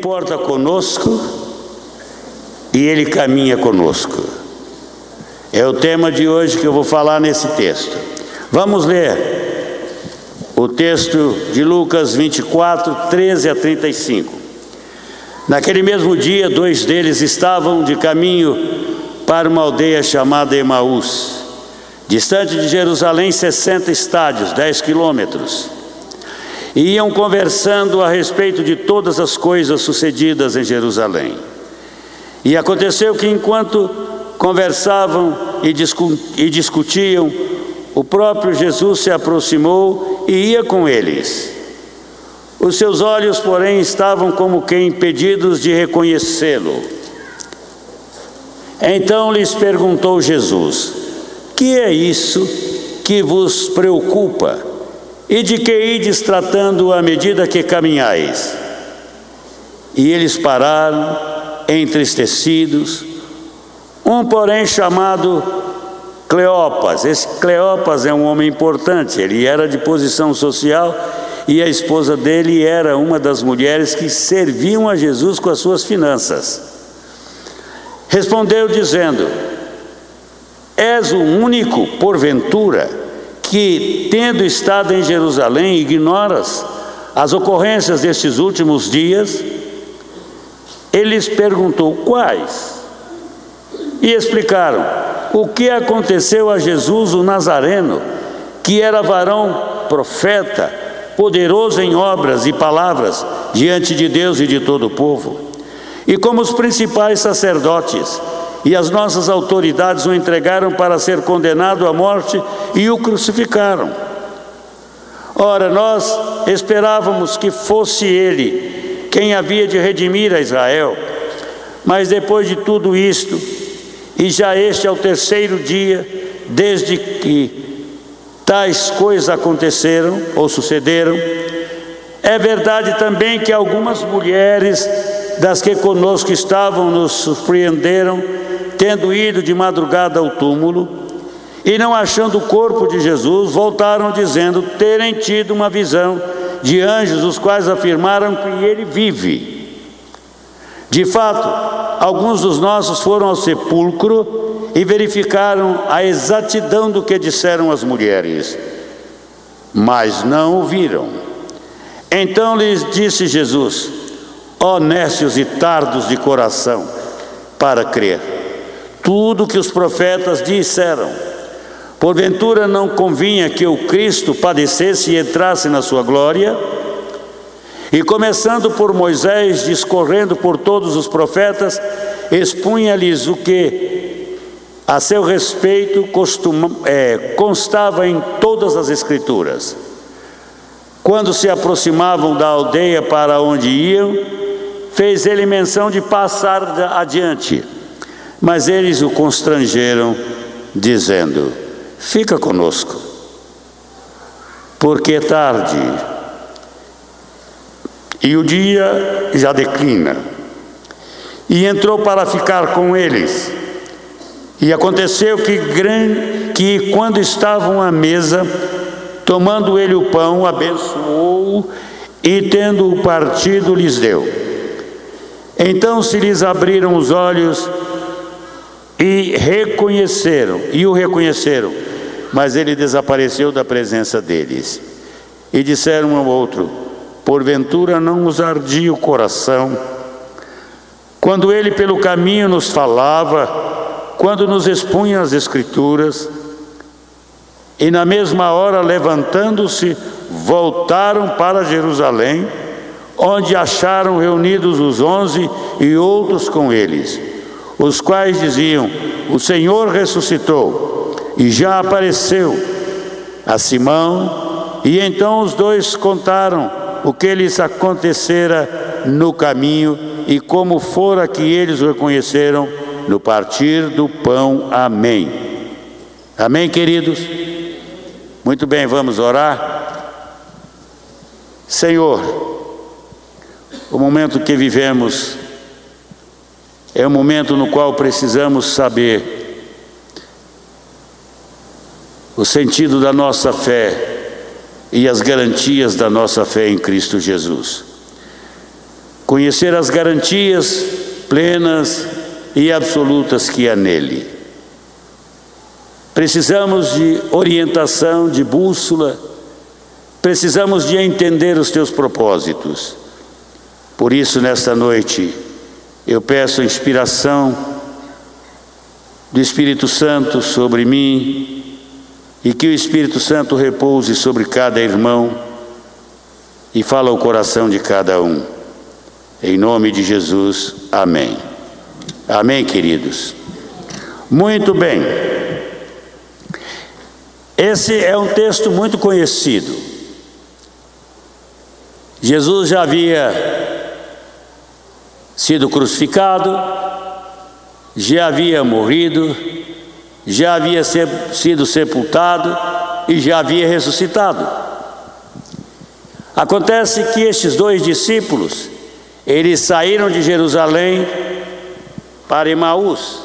porta conosco e Ele caminha conosco. É o tema de hoje que eu vou falar nesse texto. Vamos ler o texto de Lucas 24, 13 a 35. Naquele mesmo dia, 2 deles estavam de caminho para uma aldeia chamada Emaús, distante de Jerusalém 60 estádios, 10 quilômetros. E iam conversando a respeito de todas as coisas sucedidas em Jerusalém. E aconteceu que enquanto conversavam e discutiam, o próprio Jesus se aproximou e ia com eles. Os seus olhos, porém, estavam como que impedidos de reconhecê-lo. Então lhes perguntou Jesus: que é isso que vos preocupa? E de que ides tratando à medida que caminhais? E eles pararam, entristecidos. Um, porém, chamado Cleopas. Esse Cleopas é um homem importante. Ele era de posição social e a esposa dele era uma das mulheres que serviam a Jesus com as suas finanças. Respondeu dizendo: és o único, porventura, que, tendo estado em Jerusalém, ignoras as ocorrências destes últimos dias? Ele lhes perguntou: quais? E explicaram o que aconteceu a Jesus o Nazareno, que era varão profeta, poderoso em obras e palavras diante de Deus e de todo o povo. E como os principais sacerdotes e as nossas autoridades o entregaram para ser condenado à morte e o crucificaram. Ora, nós esperávamos que fosse ele quem havia de redimir a Israel. Mas depois de tudo isto, e já este é o 3º dia desde que tais coisas aconteceram ou sucederam, é verdade também que algumas mulheres das que conosco estavam nos surpreenderam, tendo ido de madrugada ao túmulo, e não achando o corpo de Jesus, voltaram dizendo terem tido uma visão de anjos, os quais afirmaram que ele vive. De fato, alguns dos nossos foram ao sepulcro e verificaram a exatidão do que disseram as mulheres, mas não o viram. Então lhes disse Jesus: ó nécios e tardos de coração, para crer tudo que os profetas disseram. Porventura não convinha que o Cristo padecesse e entrasse na sua glória? E começando por Moisés, discorrendo por todos os profetas, expunha-lhes o que a seu respeito constava em todas as Escrituras. Quando se aproximavam da aldeia para onde iam, fez ele menção de passar adiante. Mas eles o constrangeram, dizendo: fica conosco, porque é tarde, e o dia já declina. E entrou para ficar com eles. E aconteceu que quando estavam à mesa, tomando ele o pão, abençoou e, tendo-o partido, lhes deu. Então se lhes abriram os olhos e o reconheceram, mas ele desapareceu da presença deles. E disseram um ao outro: porventura não nos ardia o coração, quando ele pelo caminho nos falava, quando nos expunha as Escrituras? E na mesma hora, levantando-se, voltaram para Jerusalém, onde acharam reunidos os 11 e outros com eles, os quais diziam: o Senhor ressuscitou e já apareceu a Simão. E então os dois contaram o que lhes acontecera no caminho e como fora que eles o reconheceram no partir do pão. Amém. Amém, queridos? Muito bem, vamos orar. Senhor, o momento que vivemos é um momento no qual precisamos saber o sentido da nossa fé e as garantias da nossa fé em Cristo Jesus. conhecer as garantias plenas e absolutas que há nele. Precisamos de orientação, de bússola, precisamos de entender os teus propósitos. Por isso, nesta noite, eu peço a inspiração do Espírito Santo sobre mim e que o Espírito Santo repouse sobre cada irmão e fala ao coração de cada um. Em nome de Jesus, amém. Amém, queridos. Muito bem. Esse é um texto muito conhecido. Jesus já havia sido crucificado, já havia morrido, já havia sido sepultado e já havia ressuscitado. Acontece que estes dois discípulos, eles saíram de Jerusalém para Emaús.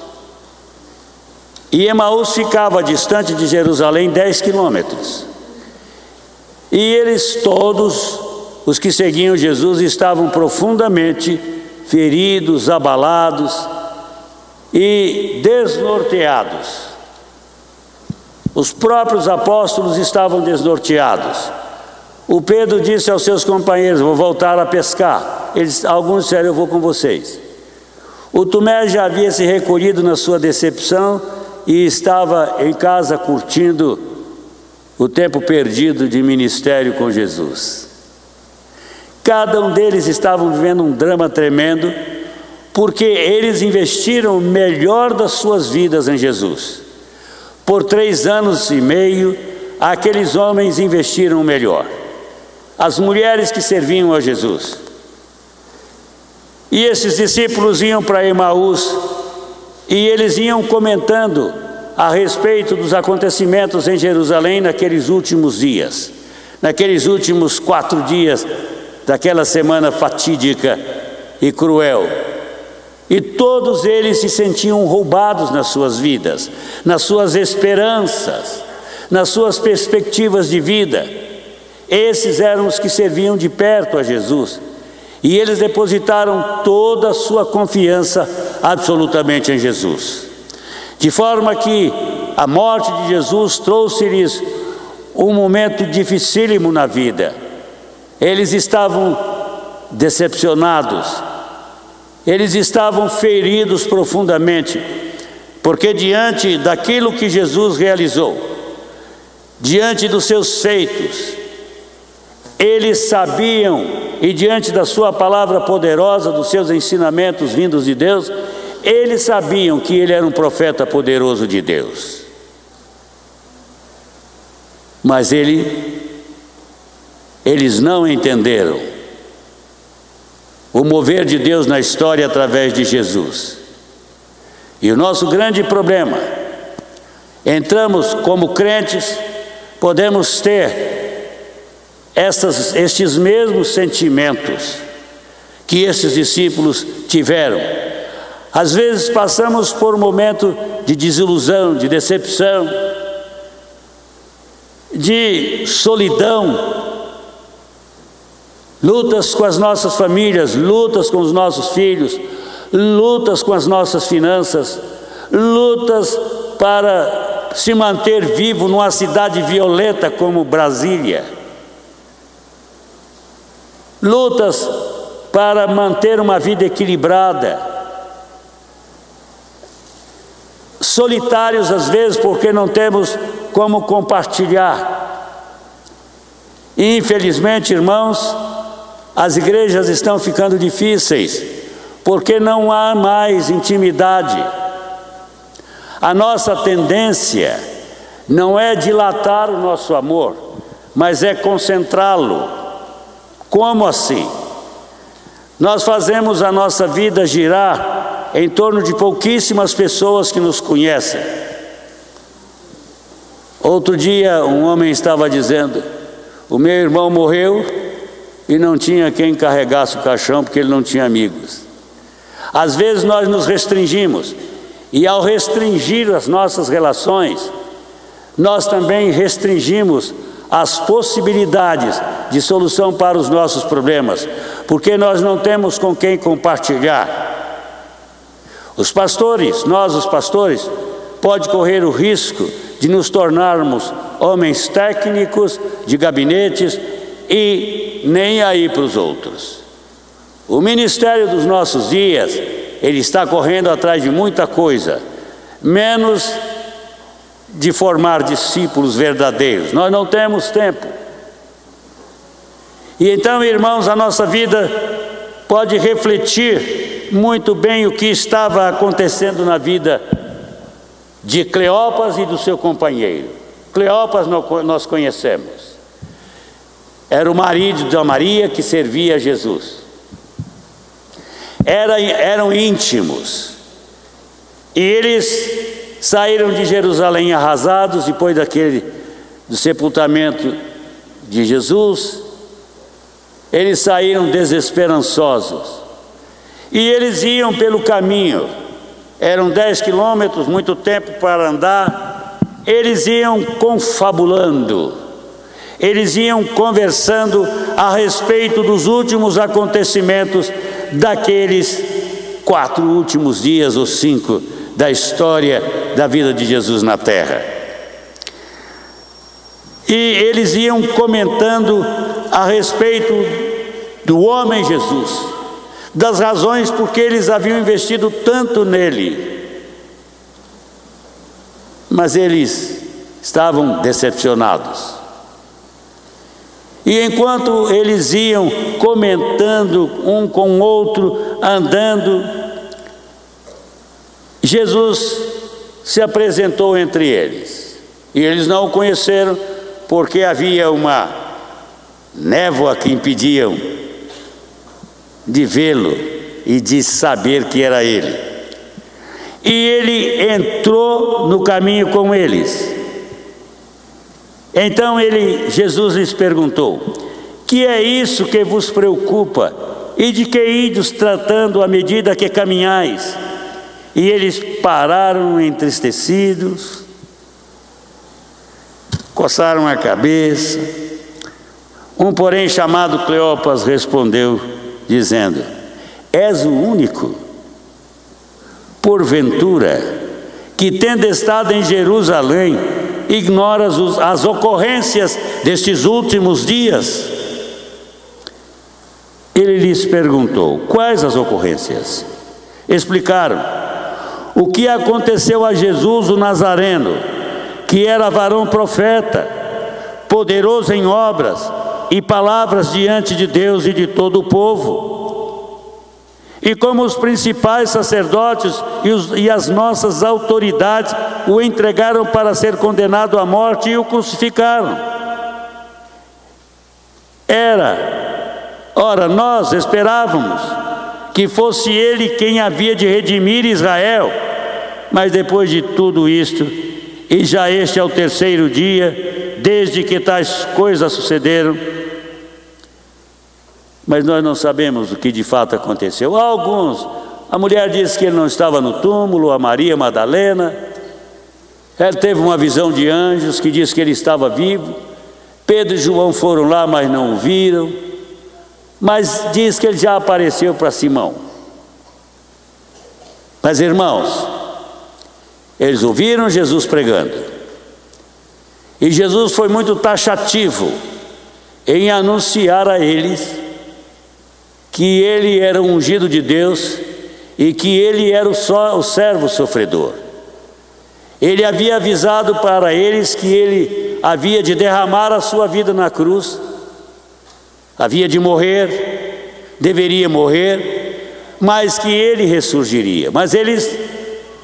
E Emaús ficava distante de Jerusalém 10 quilômetros. E eles todos, os que seguiam Jesus, estavam profundamente feridos, abalados e desnorteados. Os próprios apóstolos estavam desnorteados. O Pedro disse aos seus companheiros: vou voltar a pescar. Alguns disseram: eu vou com vocês. O Tomé já havia se recolhido na sua decepção e estava em casa curtindo o tempo perdido de ministério com Jesus. Cada um deles estavam vivendo um drama tremendo, porque eles investiram o melhor das suas vidas em Jesus. Por 3 anos e meio, aqueles homens investiram o melhor. As mulheres que serviam a Jesus. E esses discípulos iam para Emaús e eles iam comentando a respeito dos acontecimentos em Jerusalém naqueles últimos dias, naqueles últimos 4 dias daquela semana fatídica e cruel. E todos eles se sentiam roubados nas suas vidas, nas suas esperanças, nas suas perspectivas de vida. Esses eram os que serviam de perto a Jesus. E eles depositaram toda a sua confiança absolutamente em Jesus. De forma que a morte de Jesus trouxe-lhes um momento dificílimo na vida. Eles estavam decepcionados, eles estavam feridos profundamente, porque diante daquilo que Jesus realizou, diante dos seus feitos, eles sabiam, e diante da sua palavra poderosa, dos seus ensinamentos vindos de Deus, eles sabiam que ele era um profeta poderoso de Deus. Mas eles não entenderam o mover de Deus na história através de Jesus. E o nosso grande problema, entramos como crentes, podemos ter estes mesmos sentimentos que esses discípulos tiveram. Às vezes passamos por um momento de desilusão, de decepção, de solidão, lutas com as nossas famílias, lutas com os nossos filhos, lutas com as nossas finanças, lutas para se manter vivo numa cidade violenta como Brasília, lutas para manter uma vida equilibrada, solitários às vezes porque não temos como compartilhar. E infelizmente, irmãos, as igrejas estão ficando difíceis porque não há mais intimidade. A nossa tendência não é dilatar o nosso amor, mas é concentrá-lo. Como assim? Nós fazemos a nossa vida girar em torno de pouquíssimas pessoas que nos conhecem. Outro dia um homem estava dizendo: o meu irmão morreu e não tinha quem carregasse o caixão porque ele não tinha amigos. Às vezes nós nos restringimos, e ao restringir as nossas relações, nós também restringimos as possibilidades de solução para os nossos problemas, porque nós não temos com quem compartilhar. Os pastores, nós os pastores, pode correr o risco de nos tornarmos homens técnicos de gabinetes e nem aí para os outros. O ministério dos nossos dias, ele está correndo atrás de muita coisa, menos de formar discípulos verdadeiros. Nós não temos tempo. E então, irmãos, a nossa vida pode refletir muito bem o que estava acontecendo na vida de Cleopas e do seu companheiro. Cleopas nós conhecemos. Era o marido da Maria que servia a Jesus. Eram íntimos. E eles saíram de Jerusalém arrasados depois do sepultamento de Jesus. Eles saíram desesperançosos. E eles iam pelo caminho. Eram 10 quilômetros, muito tempo para andar. Eles iam confabulando. Eles iam conversando a respeito dos últimos acontecimentos daqueles 4 últimos dias ou 5 da história da vida de Jesus na terra. E eles iam comentando a respeito do homem Jesus, das razões por que eles haviam investido tanto nele. Mas eles estavam decepcionados. E enquanto eles iam comentando um com o outro, andando, Jesus se apresentou entre eles. E eles não o conheceram porque havia uma névoa que impediam de vê-lo e de saber que era ele. E ele entrou no caminho com eles. Então Jesus lhes perguntou: que é isso que vos preocupa? E de que ides tratando à medida que caminhais? E eles pararam entristecidos, coçaram a cabeça. Um, porém, chamado Cleopas, respondeu, dizendo: és o único, porventura, que tendo estado em Jerusalém, ignoras as ocorrências destes últimos dias? Ele lhes perguntou: quais as ocorrências? Explicaram: o que aconteceu a Jesus o Nazareno, que era varão profeta, poderoso em obras e palavras diante de Deus e de todo o povo. E como os principais sacerdotes e as nossas autoridades o entregaram para ser condenado à morte e o crucificaram. Ora, nós esperávamos que fosse ele quem havia de redimir Israel. Mas depois de tudo isto, e já este é o 3º dia, desde que tais coisas sucederam, mas nós não sabemos o que de fato aconteceu. A mulher disse que ele não estava no túmulo, a Maria Madalena, ela teve uma visão de anjos que diz que ele estava vivo. Pedro e João foram lá, mas não o viram, mas diz que ele já apareceu para Simão. Mas irmãos, eles ouviram Jesus pregando, e Jesus foi muito taxativo em anunciar a eles que ele era o ungido de Deus e que ele era o servo sofredor. Ele havia avisado para eles que ele havia de derramar a sua vida na cruz, havia de morrer, deveria morrer, mas que ele ressurgiria. Mas eles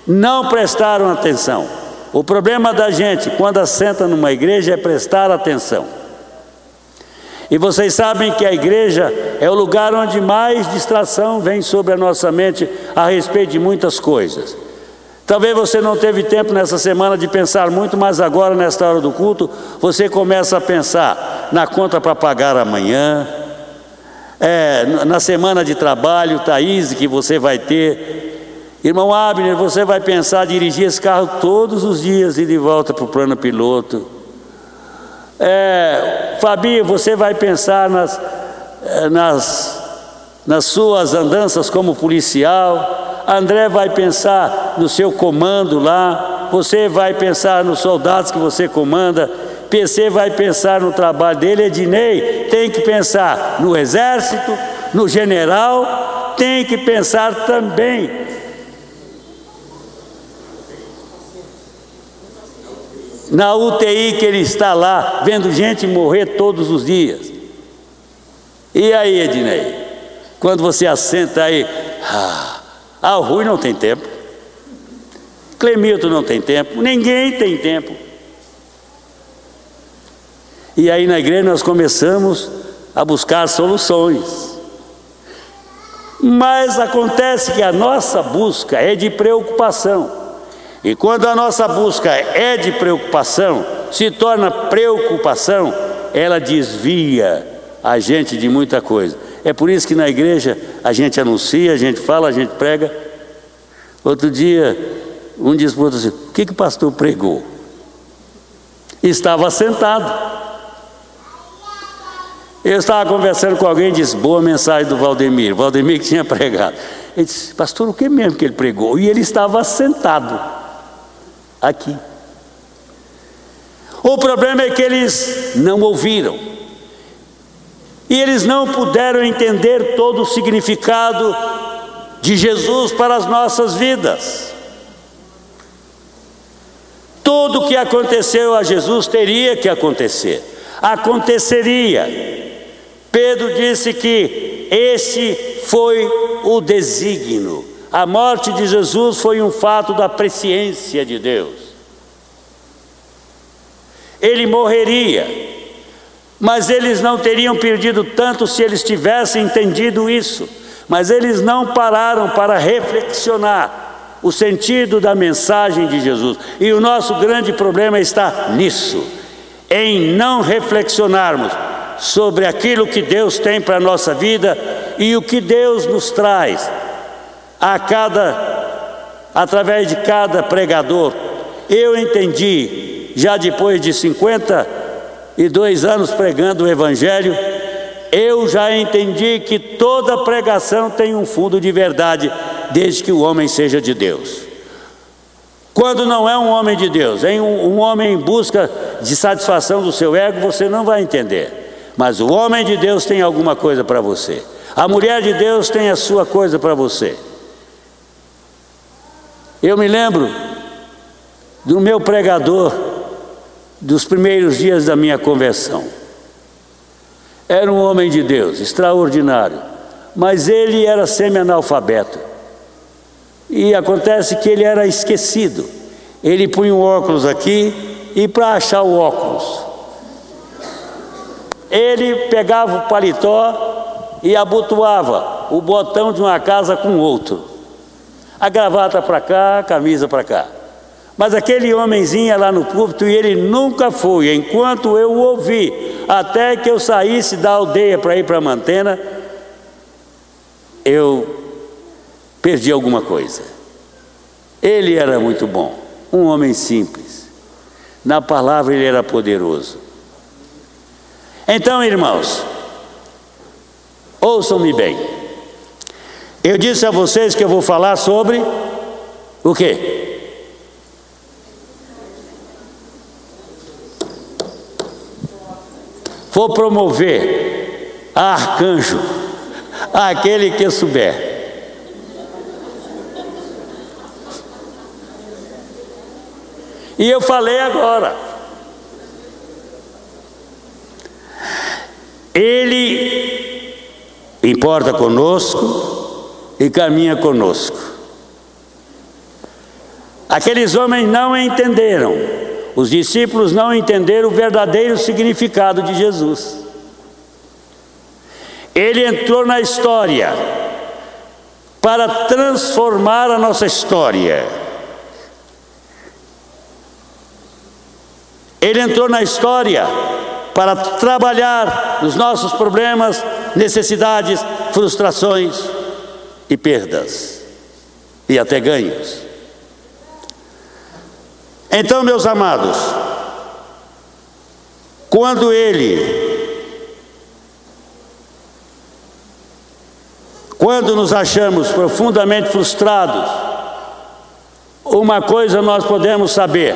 não prestaram atenção. O problema da gente quando assenta numa igreja é prestar atenção. E vocês sabem que a igreja é o lugar onde mais distração vem sobre a nossa mente a respeito de muitas coisas. Talvez você não teve tempo nessa semana de pensar muito, mas agora, nesta hora do culto, você começa a pensar na conta para pagar amanhã, na semana de trabalho, Thaís, que você vai ter. Irmão Abner, você vai pensar em dirigir esse carro todos os dias e de volta para o plano piloto. Fabi, você vai pensar nas suas andanças como policial. André vai pensar no seu comando lá. Você vai pensar nos soldados que você comanda. PC vai pensar no trabalho dele. Ednei tem que pensar no exército, no general. Tem que pensar também na UTI que ele está lá, vendo gente morrer todos os dias. E aí, Ednei, quando você assenta aí, o Rui não tem tempo, Clemilton não tem tempo, ninguém tem tempo. E aí na igreja nós começamos a buscar soluções. Mas acontece que a nossa busca é de preocupação. E quando a nossa busca é de preocupação, se torna preocupação, ela desvia a gente de muita coisa. É por isso que na igreja a gente anuncia, a gente fala, a gente prega. Outro dia, um diz para o outro assim: o que o pastor pregou? Estava sentado. Eu estava conversando com alguém e disse: boa mensagem do Valdemir. Valdemir que tinha pregado. Ele disse: pastor, o que mesmo que ele pregou? E ele estava sentado aqui. O problema é que eles não ouviram. E eles não puderam entender todo o significado de Jesus para as nossas vidas. Tudo o que aconteceu a Jesus teria que acontecer. Aconteceria. Pedro disse que esse foi o desígnio. A morte de Jesus foi um fato da presciência de Deus. Ele morreria, mas eles não teriam perdido tanto se eles tivessem entendido isso. Mas eles não pararam para reflexionar o sentido da mensagem de Jesus. E o nosso grande problema está nisso, em não reflexionarmos sobre aquilo que Deus tem para a nossa vida e o que Deus nos traz através de cada pregador. Eu entendi, já depois de 52 anos pregando o Evangelho, eu já entendi que toda pregação tem um fundo de verdade, desde que o homem seja de Deus. Quando não é um homem de Deus, é um homem em busca de satisfação do seu ego, você não vai entender. Mas o homem de Deus tem alguma coisa para você. A mulher de Deus tem a sua coisa para você. Eu me lembro do meu pregador dos primeiros dias da minha conversão. Era um homem de Deus, extraordinário, mas ele era semi-analfabeto. E acontece que ele era esquecido. Ele punha um óculos aqui e para achar o óculos, ele pegava o paletó e abotoava o botão de uma casa com outro. A gravata para cá, a camisa para cá. Mas aquele homenzinho ia lá no púlpito e ele nunca foi, enquanto eu o ouvi, até que eu saísse da aldeia para ir para Mantena, eu perdi alguma coisa. Ele era muito bom, um homem simples. Na palavra ele era poderoso. Então, irmãos, ouçam-me bem. Eu disse a vocês que eu vou falar sobre o quê? Vou promover a arcanjo aquele que souber. E eu falei agora. Ele importa conosco e caminha conosco. Aqueles homens não entenderam, os discípulos não entenderam o verdadeiro significado de Jesus. Ele entrou na história para transformar a nossa história. Ele entrou na história para trabalhar nos nossos problemas, necessidades, frustrações e perdas, e até ganhos. Então, meus amados, Quando nos achamos profundamente frustrados, uma coisa nós podemos saber,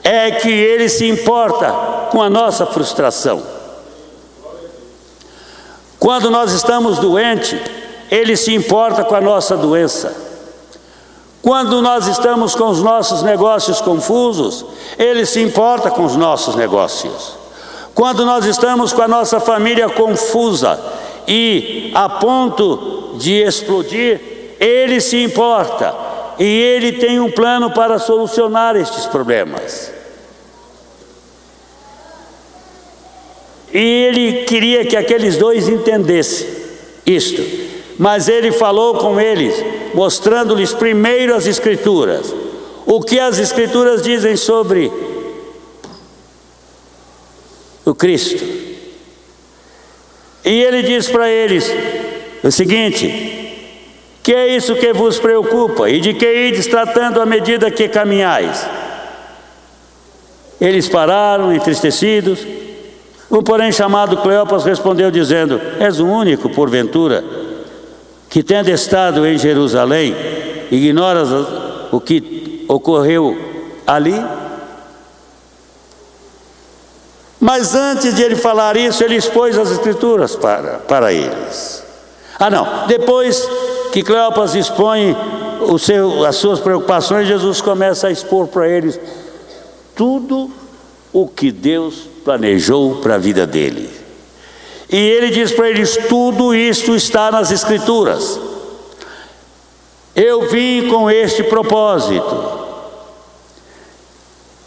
é que Ele se importa com a nossa frustração. Quando nós estamos doentes, Ele se importa com a nossa doença. Quando nós estamos com os nossos negócios confusos, Ele se importa com os nossos negócios. Quando nós estamos com a nossa família confusa e a ponto de explodir, Ele se importa e Ele tem um plano para solucionar estes problemas. E Ele queria que aqueles dois entendessem isto, mas Ele falou com eles, mostrando-lhes primeiro as Escrituras, o que as Escrituras dizem sobre o Cristo. E Ele diz para eles o seguinte: que é isso que vos preocupa, e de que ides tratando à medida que caminhais? Eles pararam, entristecidos. Um, porém, chamado Cleopas, respondeu dizendo: és o único, porventura, que tendo estado em Jerusalém, ignoras o que ocorreu ali? Mas antes de ele falar isso, ele expôs as Escrituras para eles. Depois que Cleopas expõe as suas preocupações, Jesus começa a expor para eles tudo o que Deus planejou para a vida dele. E ele diz para eles: tudo isto está nas Escrituras. Eu vim com este propósito.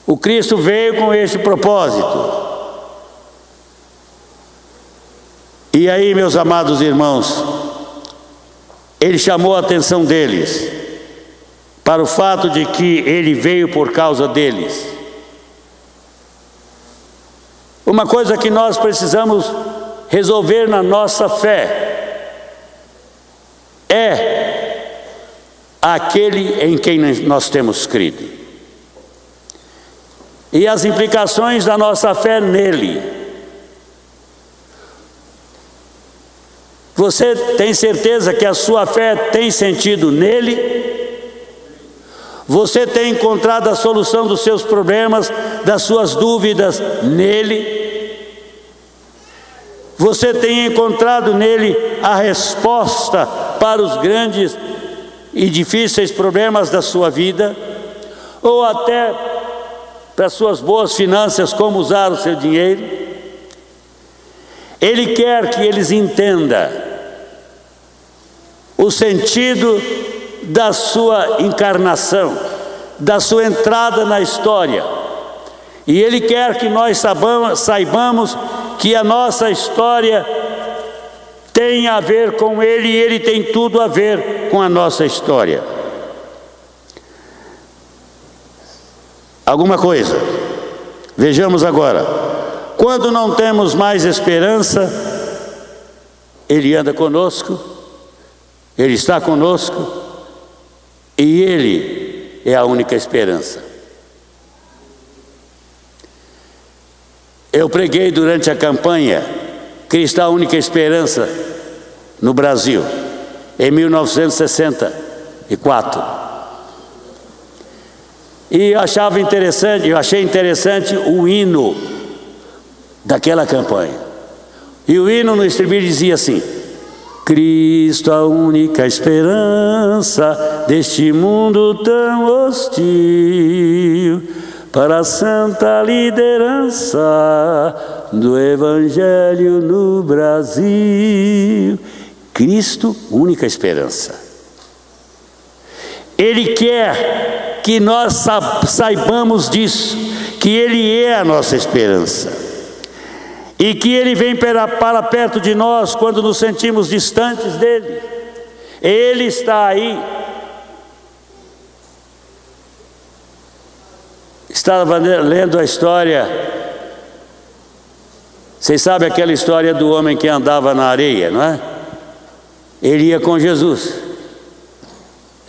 O Cristo veio com este propósito. E aí, meus amados irmãos, ele chamou a atenção deles para o fato de que ele veio por causa deles. Uma coisa que nós precisamos resolver na nossa fé é aquele em quem nós temos crido, e as implicações da nossa fé nele. Você tem certeza que a sua fé tem sentido nele? Você tem encontrado a solução dos seus problemas, das suas dúvidas nele? Você tem encontrado nele a resposta para os grandes e difíceis problemas da sua vida? Ou até para as suas boas finanças, como usar o seu dinheiro? Ele quer que eles entendam o sentido da sua encarnação, da sua entrada na história. E Ele quer que nós saibamos que a nossa história tem a ver com Ele, e Ele tem tudo a ver com a nossa história. Alguma coisa? Vejamos agora. Quando não temos mais esperança, Ele anda conosco, Ele está conosco, e Ele é a única esperança. Eu preguei durante a campanha Cristo, a única esperança no Brasil, em 1964. E eu achei interessante o hino daquela campanha. E o hino no estribilho dizia assim: Cristo, a única esperança deste mundo tão hostil, para a santa liderança do Evangelho no Brasil. Cristo, única esperança. Ele quer que nós saibamos disso, que Ele é a nossa esperança, e que Ele vem para perto de nós quando nos sentimos distantes dEle. Ele está aí. Estava lendo a história, vocês sabem aquela história do homem que andava na areia, não é? Ele ia com Jesus,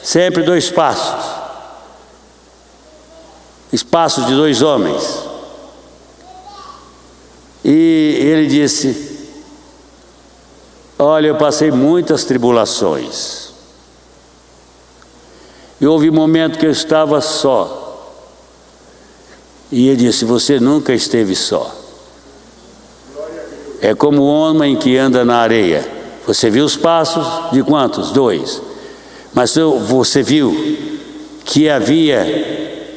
sempre 2 passos, espaços de 2 homens. E ele disse: olha, eu passei muitas tribulações. E houve um momento que eu estava só. E ele disse: você nunca esteve só. É como o homem que anda na areia. Você viu os passos de quantos? 2. Mas você viu que havia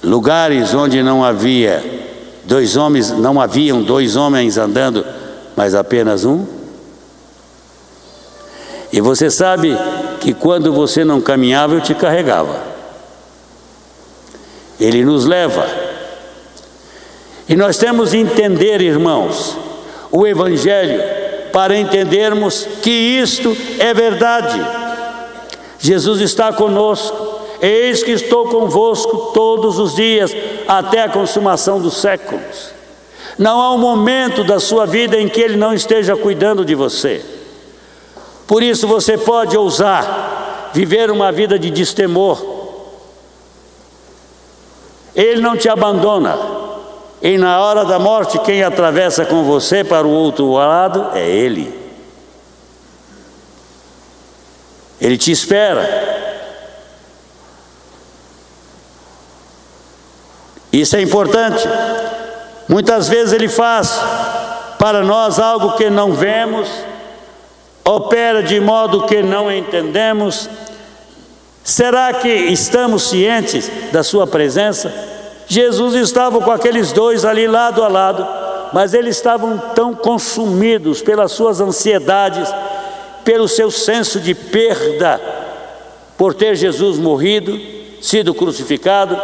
lugares onde não haviam 2 homens andando, mas apenas um? E você sabe que quando você não caminhava, eu te carregava. Ele nos leva. E nós temos de entender, irmãos, o Evangelho para entendermos que isto é verdade. Jesus está conosco. Eis que estou convosco todos os dias, até a consumação dos séculos. Não há um momento da sua vida em que Ele não esteja cuidando de você. Por isso você pode ousar viver uma vida de destemor. Ele não te abandona. E na hora da morte, quem atravessa com você para o outro lado é Ele. Ele te espera. Isso é importante. Muitas vezes Ele faz para nós algo que não vemos, opera de modo que não entendemos. Será que estamos cientes da sua presença? Jesus estava com aqueles 2 ali lado a lado, mas eles estavam tão consumidos pelas suas ansiedades, pelo seu senso de perda, por ter Jesus morrido, sido crucificado,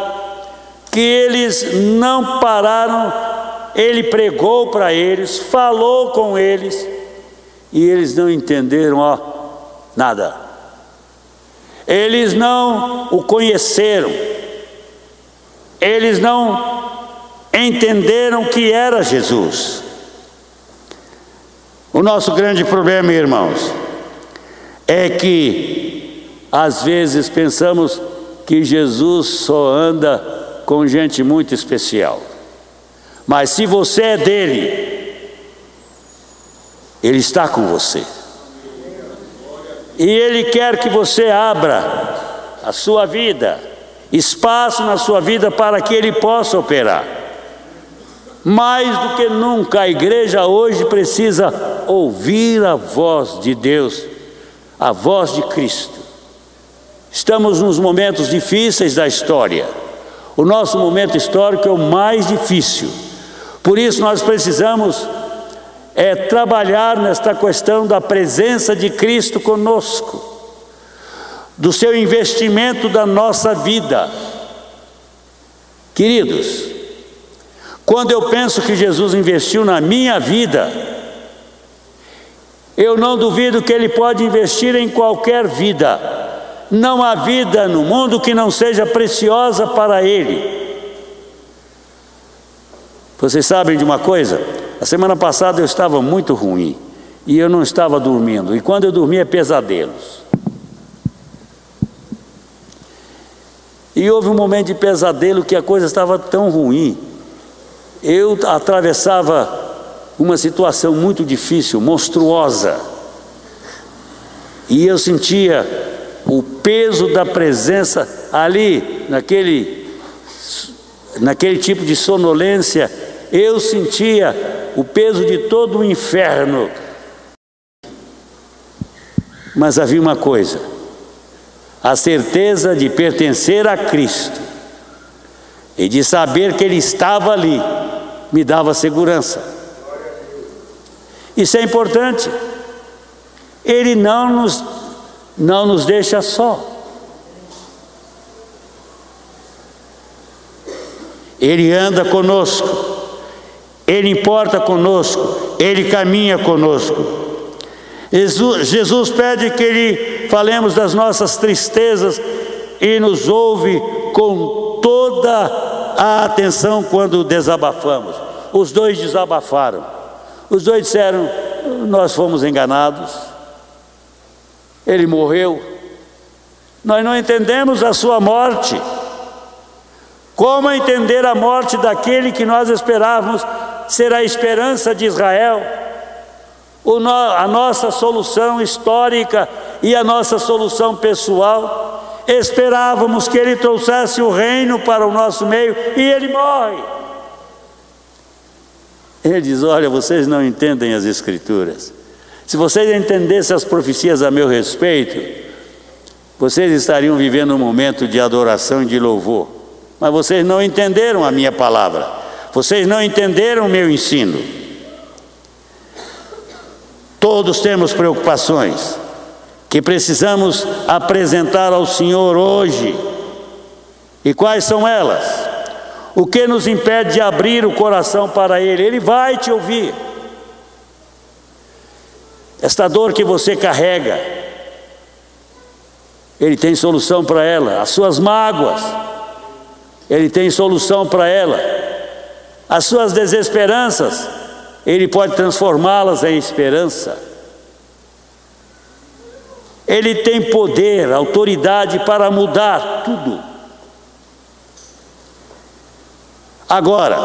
que eles não pararam. Ele pregou para eles, falou com eles, e eles não entenderam nada. Eles não o conheceram. Eles não entenderam que era Jesus. O nosso grande problema, irmãos, é que às vezes pensamos que Jesus só anda com gente muito especial. Mas se você é dele, Ele está com você. E Ele quer que você abra a sua vida, espaço na sua vida para que Ele possa operar. Mais do que nunca, a igreja hoje precisa ouvir a voz de Deus, a voz de Cristo. Estamos nos momentos difíceis da história. O nosso momento histórico é o mais difícil. Por isso nós precisamos trabalhar nesta questão da presença de Cristo conosco, do seu investimento da nossa vida. Queridos, quando eu penso que Jesus investiu na minha vida, eu não duvido que Ele pode investir em qualquer vida. Não há vida no mundo que não seja preciosa para Ele. Vocês sabem de uma coisa? A semana passada eu estava muito ruim e eu não estava dormindo. E quando eu dormia, pesadelos. E houve um momento de pesadelo que a coisa estava tão ruim. Eu atravessava uma situação muito difícil, monstruosa. E eu sentia o peso da presença ali, naquele tipo de sonolência. Eu sentia o peso de todo o inferno. Mas havia uma coisa: a certeza de pertencer a Cristo e de saber que Ele estava ali me dava segurança. Isso é importante. Ele não nos deixa só. Ele anda conosco, Ele importa conosco, Ele caminha conosco. Jesus pede que Ele falemos das nossas tristezas e nos ouve com toda a atenção quando desabafamos. Os 2 desabafaram. Os 2 disseram: nós fomos enganados, Ele morreu, nós não entendemos a sua morte. Como entender a morte daquele que nós esperávamos ser a esperança de Israel, a nossa solução histórica e a nossa solução pessoal. Esperávamos que Ele trouxesse o reino para o nosso meio e Ele morre. Ele diz: olha, vocês não entendem as Escrituras. Se vocês entendessem as profecias a meu respeito, vocês estariam vivendo um momento de adoração e de louvor. Mas vocês não entenderam a minha palavra. Vocês não entenderam o meu ensino. Todos temos preocupações que precisamos apresentar ao Senhor hoje. E quais são elas? O que nos impede de abrir o coração para Ele? Ele vai te ouvir. Esta dor que você carrega, Ele tem solução para ela. As suas mágoas, Ele tem solução para ela. As suas desesperanças, Ele pode transformá-las em esperança. Ele tem poder, autoridade para mudar tudo. Agora,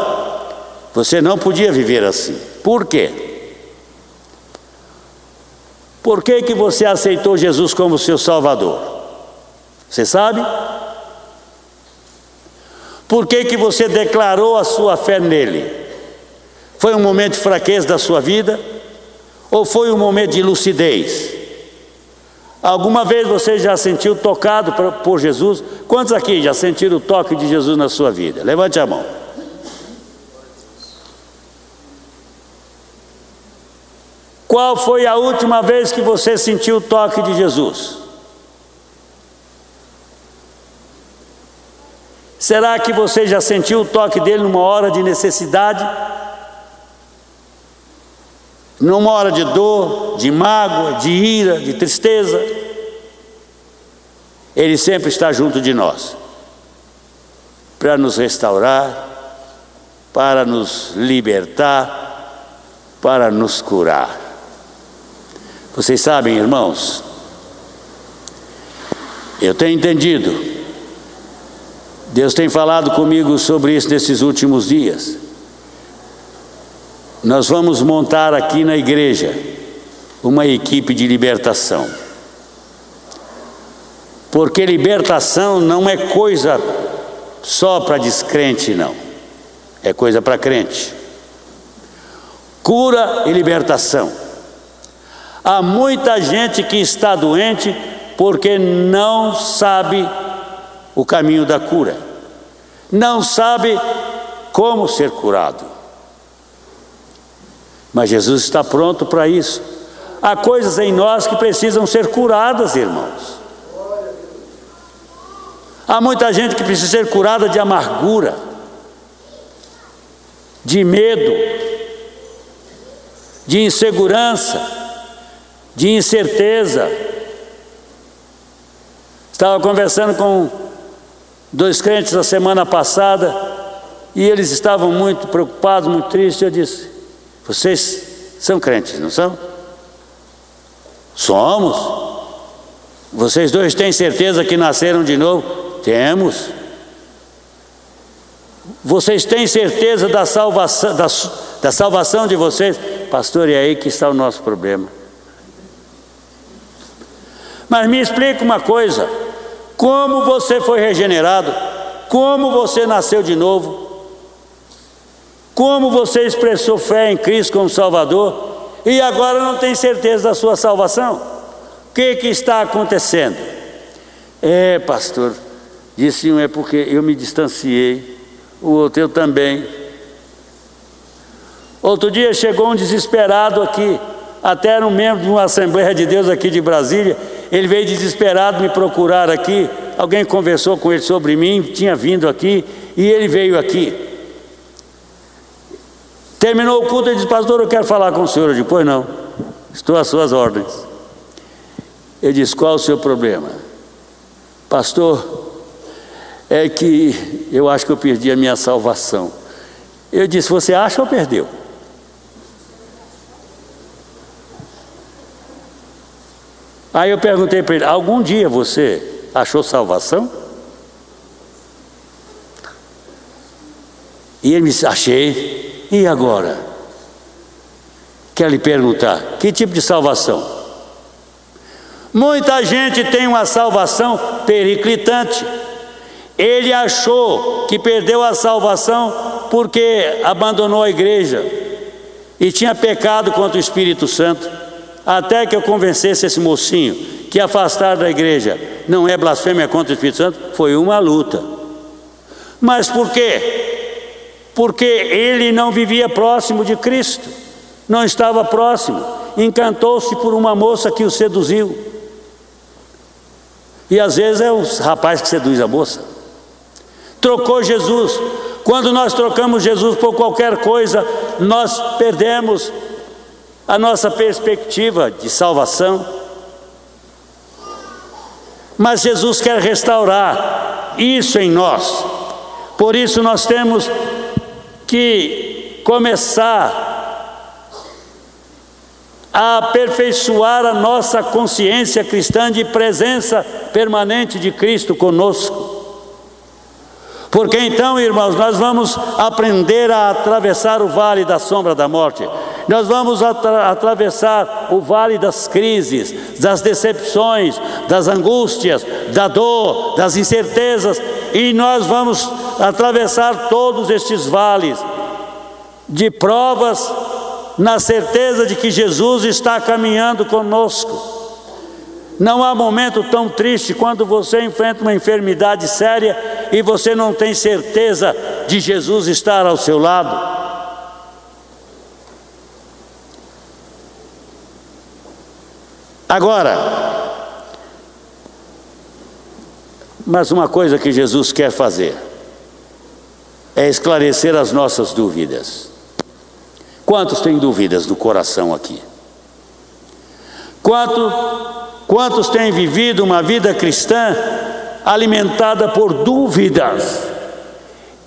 você não podia viver assim. Por quê? Por que você aceitou Jesus como seu Salvador? Você sabe? Por que você declarou a sua fé nele? Foi um momento de fraqueza da sua vida? Ou foi um momento de lucidez? Alguma vez você já sentiu tocado por Jesus? Quantos aqui já sentiram o toque de Jesus na sua vida? Levante a mão. Qual foi a última vez que você sentiu o toque de Jesus? Será que você já sentiu o toque dele numa hora de necessidade? Numa hora de dor, de mágoa, de ira, de tristeza? Ele sempre está junto de nós, para nos restaurar, para nos libertar, para nos curar. Vocês sabem, irmãos, eu tenho entendido, Deus tem falado comigo sobre isso nesses últimos dias. Nós vamos montar aqui na igreja uma equipe de libertação. Porque libertação não é coisa só para descrente, não. É coisa para crente. Cura e libertação. Há muita gente que está doente porque não sabe o caminho da cura. Não sabe como ser curado. Mas Jesus está pronto para isso. Há coisas em nós que precisam ser curadas, irmãos. Há muita gente que precisa ser curada de amargura, de medo, de insegurança, de incerteza. Estava conversando com 2 crentes a semana passada e eles estavam muito preocupados, muito tristes. Eu disse: vocês são crentes, não são? Somos. Vocês 2 têm certeza que nasceram de novo? Temos. Vocês têm certeza da salvação de vocês? Pastor, é aí que está o nosso problema. Mas me explica uma coisa: como você foi regenerado? Como você nasceu de novo? Como você expressou fé em Cristo como Salvador e agora não tem certeza da sua salvação? O que está acontecendo? Pastor, disse um, é porque eu me distanciei. O outro, eu também. Outro dia chegou um desesperado aqui, até era um membro de uma Assembleia de Deus aqui de Brasília. Ele veio desesperado me procurar aqui. Alguém conversou com ele sobre mim, tinha vindo aqui e ele veio aqui. Terminou o culto e disse: pastor, eu quero falar com o senhor. Eu disse: pois não, estou às suas ordens. Ele disse: qual o seu problema? Pastor, é que eu acho que eu perdi a minha salvação. Eu disse: você acha ou perdeu? Aí eu perguntei para ele: algum dia você achou salvação? E ele me disse: achei. E agora? Quero lhe perguntar, que tipo de salvação? Muita gente tem uma salvação periclitante. Ele achou que perdeu a salvação porque abandonou a igreja e tinha pecado contra o Espírito Santo. Até que eu convencesse esse mocinho que afastar da igreja não é blasfêmia contra o Espírito Santo, foi uma luta. Mas por quê? Porque ele não vivia próximo de Cristo, não estava próximo, encantou-se por uma moça que o seduziu. E às vezes é o rapaz que seduz a moça. Trocou Jesus. Quando nós trocamos Jesus por qualquer coisa, nós perdemos a nossa perspectiva de salvação. Mas Jesus quer restaurar isso em nós. Por isso nós temos que começar a aperfeiçoar a nossa consciência cristã de presença permanente de Cristo conosco. Porque então, irmãos, nós vamos aprender a atravessar o vale da sombra da morte. Nós vamos atravessar o vale das crises, das decepções, das angústias, da dor, das incertezas. E nós vamos atravessar todos estes vales de provas, na certeza de que Jesus está caminhando conosco. Não há momento tão triste quando você enfrenta uma enfermidade séria e você não tem certeza de Jesus estar ao seu lado. Agora, mas uma coisa que Jesus quer fazer é esclarecer as nossas dúvidas. Quantos têm dúvidas no coração aqui? Quantos têm vivido uma vida cristã alimentada por dúvidas?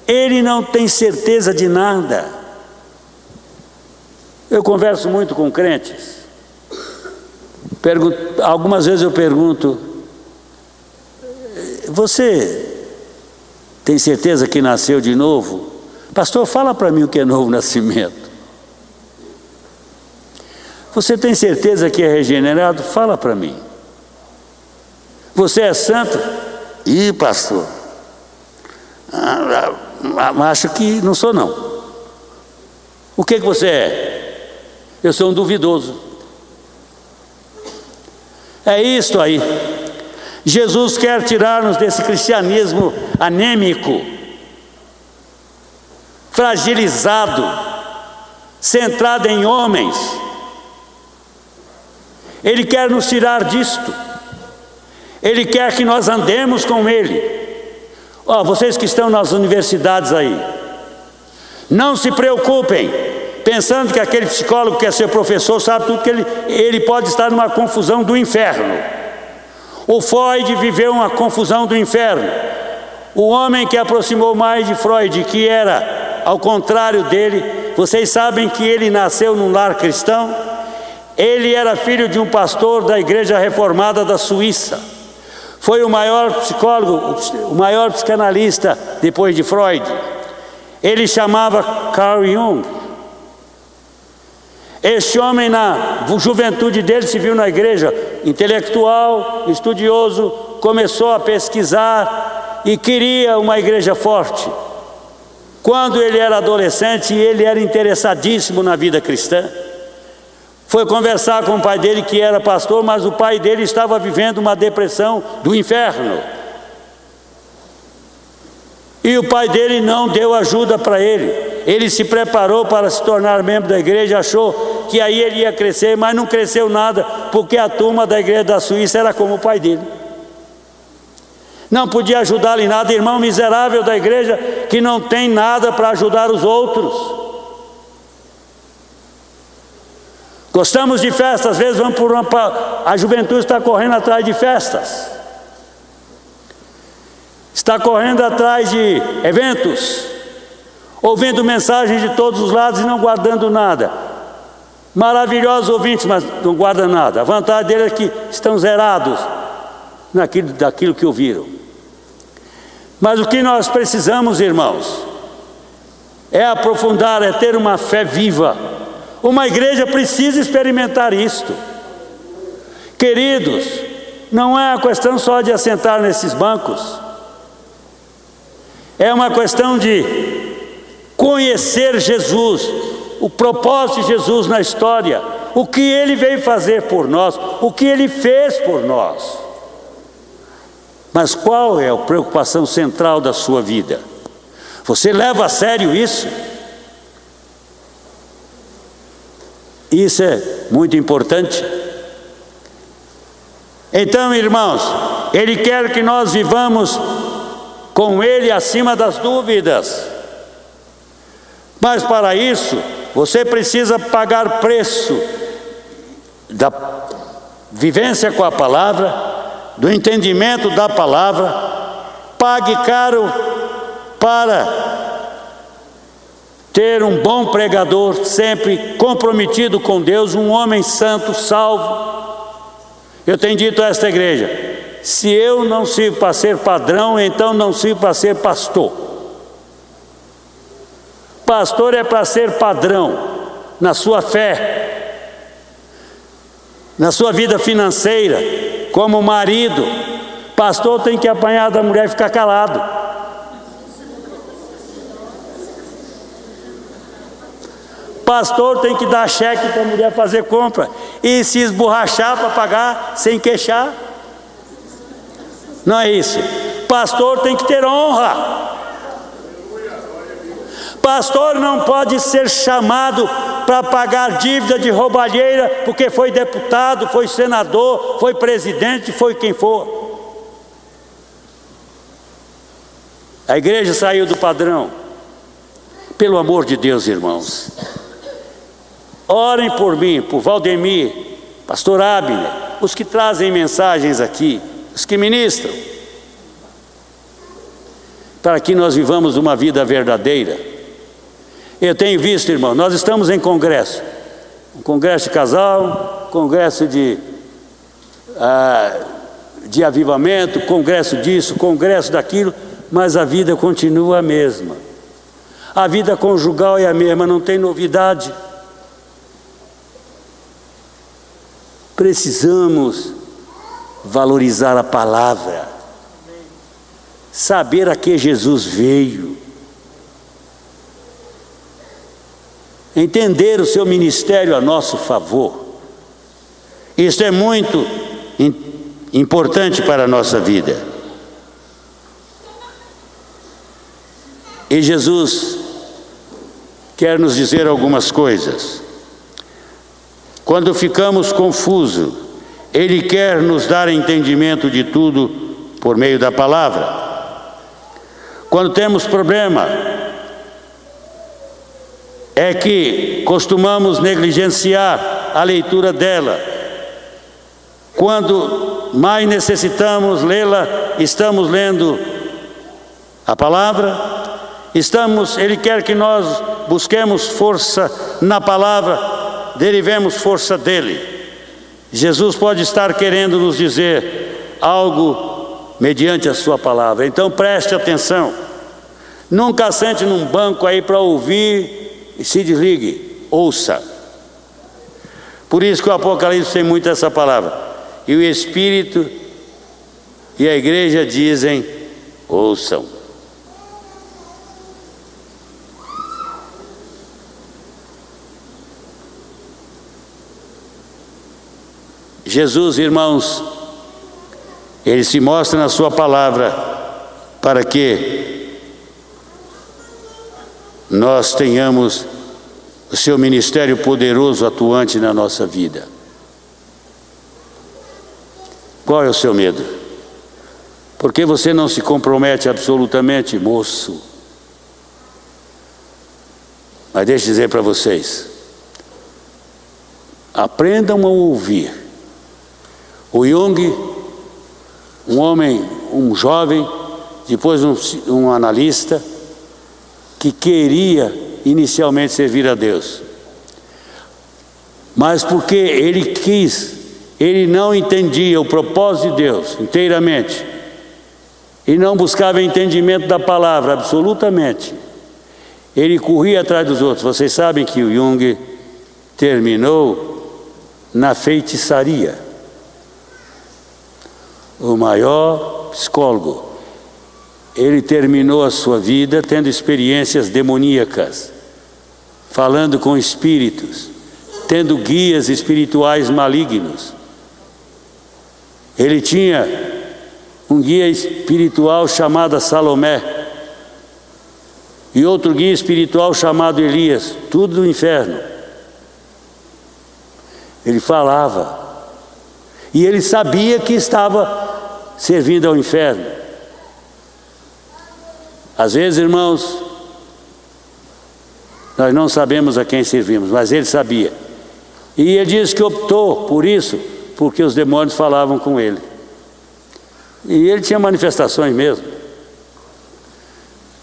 Ele não tem certeza de nada. Eu converso muito com crentes. Algumas vezes eu pergunto: você tem certeza que nasceu de novo? Pastor, fala para mim o que é novo nascimento. Você tem certeza que é regenerado? Fala para mim. Você é santo? Ih, pastor, acho que não sou não. O que você é? Eu sou um duvidoso. É isto aí. Jesus quer tirar-nos desse cristianismo anêmico, fragilizado, centrado em homens. Ele quer nos tirar disto. Ele quer que nós andemos com Ele. Vocês que estão nas universidades aí, não se preocupem pensando que aquele psicólogo que é seu professor sabe tudo, que ele pode estar numa confusão do inferno. O Freud viveu uma confusão do inferno. O homem que aproximou mais de Freud, que era ao contrário dele, vocês sabem que ele nasceu num lar cristão. Ele era filho de um pastor da Igreja Reformada da Suíça. Foi o maior psicólogo, o maior psicanalista depois de Freud. Ele chamava Carl Jung. Este homem, na juventude dele, se viu na igreja, intelectual, estudioso, começou a pesquisar e queria uma igreja forte. Quando ele era adolescente, ele era interessadíssimo na vida cristã. Foi conversar com o pai dele, que era pastor, mas o pai dele estava vivendo uma depressão do inferno. E o pai dele não deu ajuda para ele. Ele se preparou para se tornar membro da igreja, achou que aí ele ia crescer, mas não cresceu nada, porque a turma da igreja da Suíça era como o pai dele. Não podia ajudá-lo em nada, irmão miserável da igreja, que não tem nada para ajudar os outros. Gostamos de festas, às vezes vamos a juventude está correndo atrás de festas, está correndo atrás de eventos, ouvindo mensagens de todos os lados e não guardando nada. Maravilhosos ouvintes, mas não guardam nada. A vantagem deles é que estão zerados daquilo que ouviram. Mas o que nós precisamos, irmãos, é aprofundar, é ter uma fé viva. Uma igreja precisa experimentar isto. Queridos, não é uma questão só de assentar nesses bancos. É uma questão de conhecer Jesus, o propósito de Jesus na história, o que Ele veio fazer por nós, o que Ele fez por nós. Mas qual é a preocupação central da sua vida? Você leva a sério isso? Isso é muito importante. Então, irmãos, Ele quer que nós vivamos com Ele acima das dúvidas. Mas para isso, você precisa pagar preço da vivência com a palavra, do entendimento da palavra. Pague caro para ter um bom pregador, sempre comprometido com Deus, um homem santo, salvo. Eu tenho dito a esta igreja: se eu não sirvo para ser padrão, então não sirvo para ser pastor. Pastor é para ser padrão na sua fé, na sua vida financeira, como marido. Pastor tem que apanhar da mulher e ficar calado. Pastor tem que dar cheque para a mulher fazer compra e se esborrachar para pagar sem queixar. Não é isso. Pastor tem que ter honra. Pastor não pode ser chamado para pagar dívida de roubalheira porque foi deputado, foi senador, foi presidente, foi quem for. A igreja saiu do padrão. Pelo amor de Deus, irmãos, orem por mim, por Valdemir, pastor Abner, os que trazem mensagens aqui, os que ministram, para que nós vivamos uma vida verdadeira. Eu tenho visto, irmão, nós estamos em congresso, um congresso de casal, congresso de avivamento, congresso disso, congresso daquilo, mas a vida continua a mesma. A vida conjugal é a mesma, não tem novidade. Precisamos valorizar a palavra, saber a que Jesus veio, entender o seu ministério a nosso favor. Isso é muito importante para a nossa vida. E Jesus quer nos dizer algumas coisas. Quando ficamos confusos, Ele quer nos dar entendimento de tudo por meio da palavra. Quando temos problema, é que costumamos negligenciar a leitura dela. Quando mais necessitamos lê-la, estamos lendo a palavra. Ele quer que nós busquemos força na palavra, derivemos força dele. Jesus pode estar querendo nos dizer algo mediante a sua palavra. Então preste atenção. Nunca sente num banco aí para ouvir e se desligue. Ouça. Por isso que o Apocalipse tem muito essa palavra. E o Espírito e a igreja dizem: ouçam. Jesus, irmãos, Ele se mostra na sua palavra para que nós tenhamos o seu ministério poderoso atuante na nossa vida. Qual é o seu medo? Por que você não se compromete absolutamente, moço? Mas deixa eu dizer para vocês, aprendam a ouvir. O Jung, um homem, um jovem, depois um analista, que queria inicialmente servir a Deus, mas porque ele não entendia o propósito de Deus inteiramente, e não buscava entendimento da palavra absolutamente, Ele corria atrás dos outros. Vocês sabem que o Jung terminou na feitiçaria. O maior psicólogo. Ele terminou a sua vida tendo experiências demoníacas, falando com espíritos, tendo guias espirituais malignos. Ele tinha um guia espiritual chamado Salomé e outro guia espiritual chamado Elias, tudo do inferno. Ele falava e ele sabia que estava servindo ao inferno. Às vezes, irmãos, nós não sabemos a quem servimos, mas ele sabia. E ele diz que optou por isso, porque os demônios falavam com ele. E ele tinha manifestações mesmo.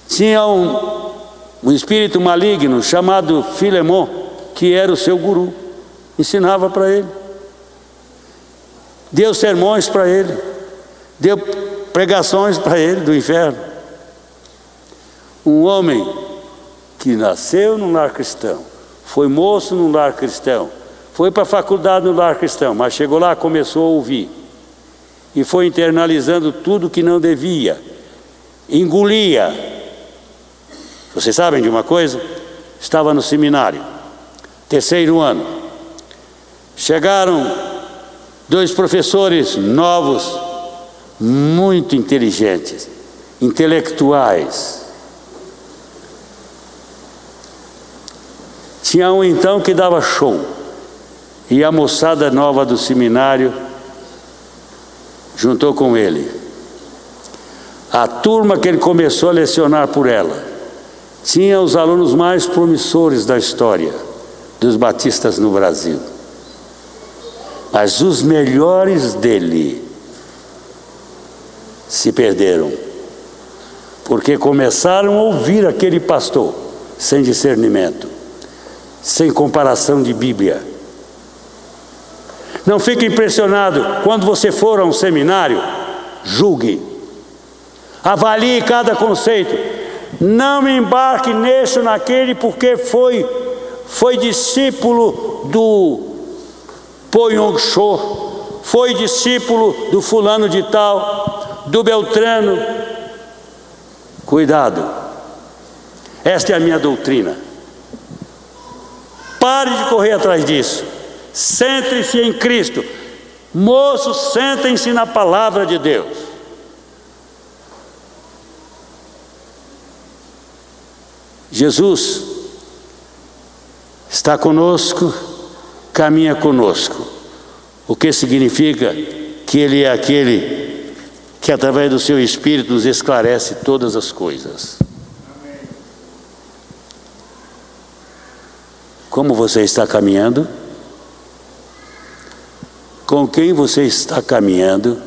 Tinha um espírito maligno chamado Filemon, que era o seu guru. Ensinava para ele. Deu sermões para ele. Deu pregações para ele do inferno. Um homem que nasceu num lar cristão, foi moço num lar cristão, foi para a faculdade no lar cristão, mas chegou lá, começou a ouvir e foi internalizando tudo que não devia, engolia. Vocês sabem de uma coisa? Estava no seminário, 3º ano. Chegaram 2 professores novos, muito inteligentes, intelectuais. Tinha um então que dava show, e a moçada nova do seminário juntou com ele. A turma que ele começou a lecionar por ela tinha os alunos mais promissores da história dos batistas no Brasil. Mas os melhores dele se perderam, porque começaram a ouvir aquele pastor sem discernimento, sem comparação de Bíblia. Não fique impressionado quando você for a um seminário, julgue, avalie cada conceito. Não me embarque nesse ou naquele, porque foi discípulo do Po Yong Cho, foi discípulo do fulano de tal, do Beltrano. Cuidado, esta é a minha doutrina. Pare de correr atrás disso. Centre-se em Cristo. Moços, sentem-se na palavra de Deus. Jesus está conosco, caminha conosco. O que significa que Ele é aquele que através do seu Espírito nos esclarece todas as coisas. Como você está caminhando? Com quem você está caminhando?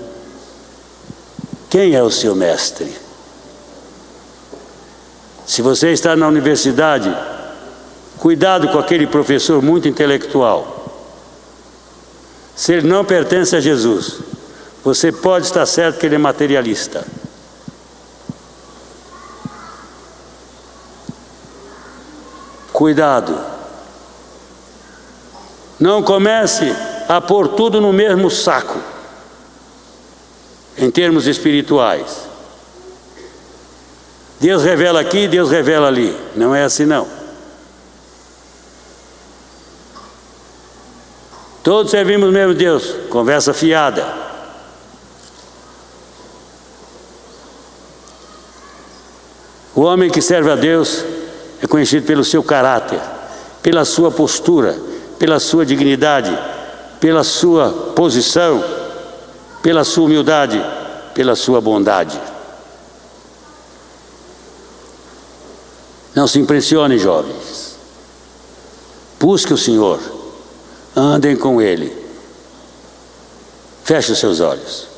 Quem é o seu mestre? Se você está na universidade, cuidado com aquele professor muito intelectual. Se ele não pertence a Jesus, você pode estar certo que ele é materialista. Cuidado. Não comece a pôr tudo no mesmo saco, em termos espirituais. Deus revela aqui, Deus revela ali. Não é assim não. Todos servimos o mesmo Deus. Conversa fiada. O homem que serve a Deus é conhecido pelo seu caráter, pela sua postura, pela sua dignidade, pela sua posição, pela sua humildade, pela sua bondade. Não se impressione, jovens. Busque o Senhor. Andem com Ele. Feche os seus olhos.